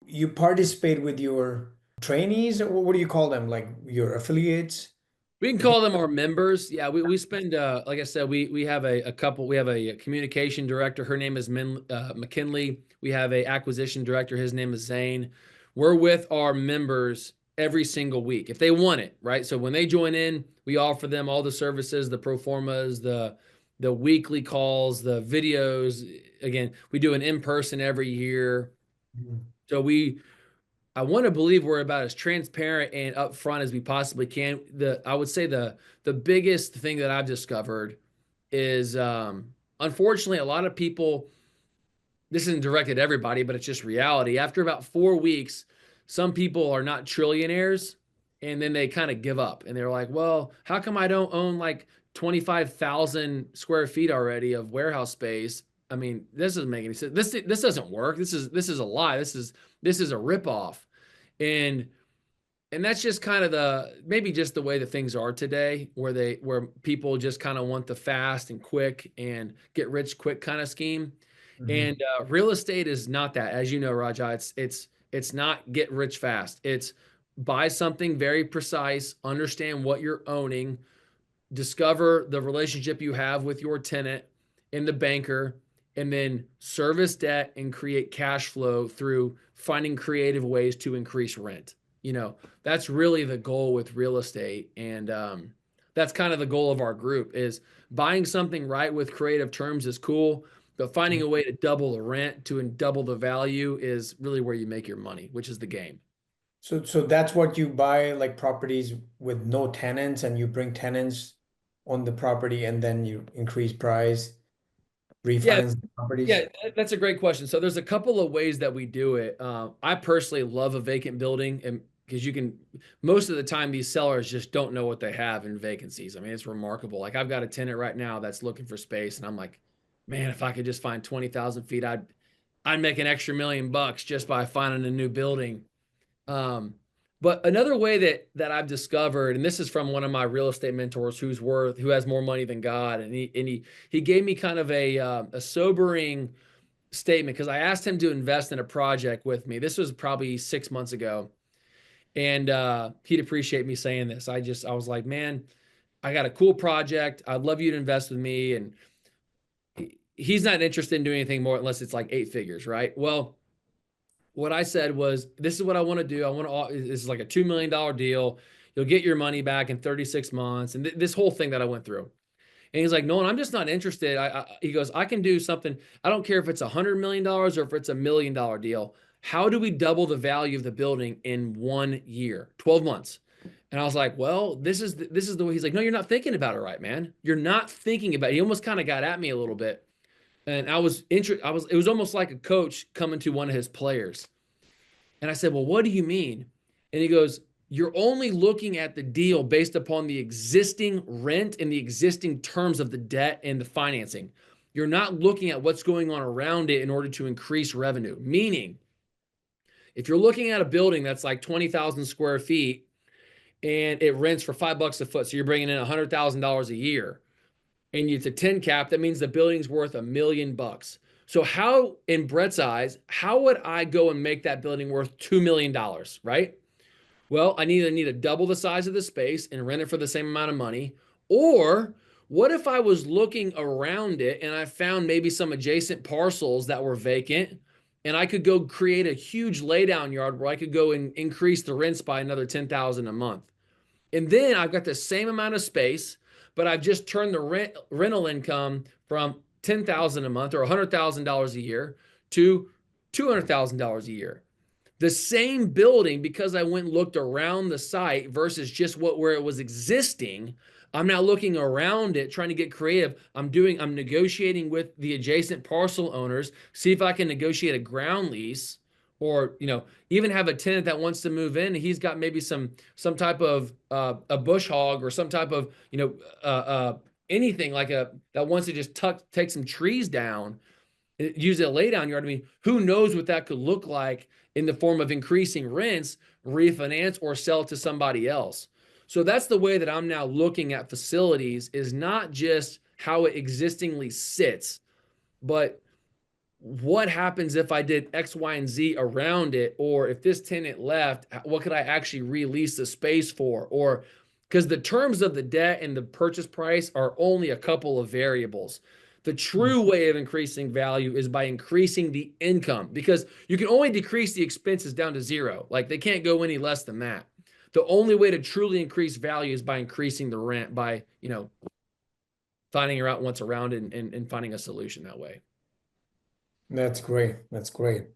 you participate with your trainees, or what do you call them? Like your affiliates? We can The call them our members. Yeah, we spend like I said, we have a couple. We have a communication director. Her name is McKinley. We have a acquisition director. His name is Zane. We're with our members every single week if they want it, right? So when they join in, we offer them all the services, the pro formas, the weekly calls, the videos. Again, we do an in person every year. Mhm. So I want to believe we're about as transparent and upfront as we possibly can. I would say the biggest thing that I've discovered is unfortunately a lot of people, this isn't directed at everybody, but it's just reality. After about 4 weeks, some people are not trillionaires and then they kind of give up and they're like, well, how come I don't own like 25,000 square feet already of warehouse space? I mean, this doesn't make any sense. This doesn't work. This is a lie. This is a ripoff. And that's just kind of maybe just the way that things are today, where people just kind of want the fast and quick and get rich quick kind of scheme. Mhm. And real estate is not that, as you know, Raja. It's not get rich fast. It's buy something very precise, understand what you're owning, discover the relationship you have with your tenant and the banker, and then service debt and create cash flow through finding creative ways to increase rent. That's really the goal with real estate. And that's kind of the goal of our group is buying something right with creative terms is cool, but finding a way to double the rent to double the value is really where you make your money, which is the game. So that's what you buy, like properties with no tenants, and you bring tenants on the property, and then you increase price, Yeah, refinance the properties. yeah, that's a great question. So there's a couple of ways that we do it. I personally love a vacant building, and because most of the time these sellers just don't know what they have in vacancies. I mean, it's remarkable. Like I've got a tenant right now that's looking for space, and I'm like, man, if I could just find 20,000 feet, I'd make an extra $1 million just by finding a new building. Um, but another way that I've discovered, and this is from one of my real estate mentors who has more money than God, and he gave me kind of a sobering statement because I asked him to invest in a project with me. This was probably 6 months ago, and he'd appreciate me saying this. I was like, man, I got a cool project. I'd love you to invest with me, and he's not interested in doing anything more unless it's like 8 figures, right? Well, what I said was, this is what I want to do. I want to, this is like a $2 million deal. You'll get your money back in 36 months. And this whole thing that I went through. And he's like, Nolan, I'm just not interested. He goes, I can do something. I don't care if it's $100 million or if it's $1 million deal. How do we double the value of the building in 1 year, 12 months? And I was like, well, this is the way. He's like, no, you're not thinking about it right, man. You're not thinking about it. He almost kind of got at me a little bit. And it was almost like a coach coming to one of his players. And I said, well, what do you mean? And he goes, you're only looking at the deal based upon the existing rent and the existing terms of the debt and the financing. You're not looking at what's going on around it in order to increase revenue. Meaning, if you're looking at a building that's like 20,000 square feet and it rents for $5 a foot, so you're bringing in $100,000 a year, and it's a 10 cap, that means the building's worth $1 million. So how, in Brett's eyes, how would I go and make that building worth $2 million, right? Well, I either need to double the size of the space and rent it for the same amount of money, or what if I was looking around it and I found maybe some adjacent parcels that were vacant, and I could go create a huge laydown yard where I could go and increase the rents by another 10,000 a month. And then I've got the same amount of space, but I've just turned the rental income from 10,000 a month or $100,000 a year to $200,000 a year. The same building, because I went and looked around the site versus just where it was existing. I'm now looking around it, trying to get creative. I'm negotiating with the adjacent parcel owners, see if I can negotiate a ground lease, or even have a tenant that wants to move in. He's got maybe some type of a bush hog or some type of anything like a that wants to just take some trees down, use a laydown yard. I mean, who knows what that could look like in the form of increasing rents, refinance, or sell to somebody else. So that's the way that I'm now looking at facilities, is not just how it existingly sits, but what happens if I did X, Y, and Z around it? Or if this tenant left, what could I actually release the space for? Or because the terms of the debt and the purchase price are only a couple of variables. The true way of increasing value is by increasing the income, because you can only decrease the expenses down to zero. Like they can't go any less than that. The only way to truly increase value is by increasing the rent, by, finding out what's around it, and finding a solution that way. That's great. That's great.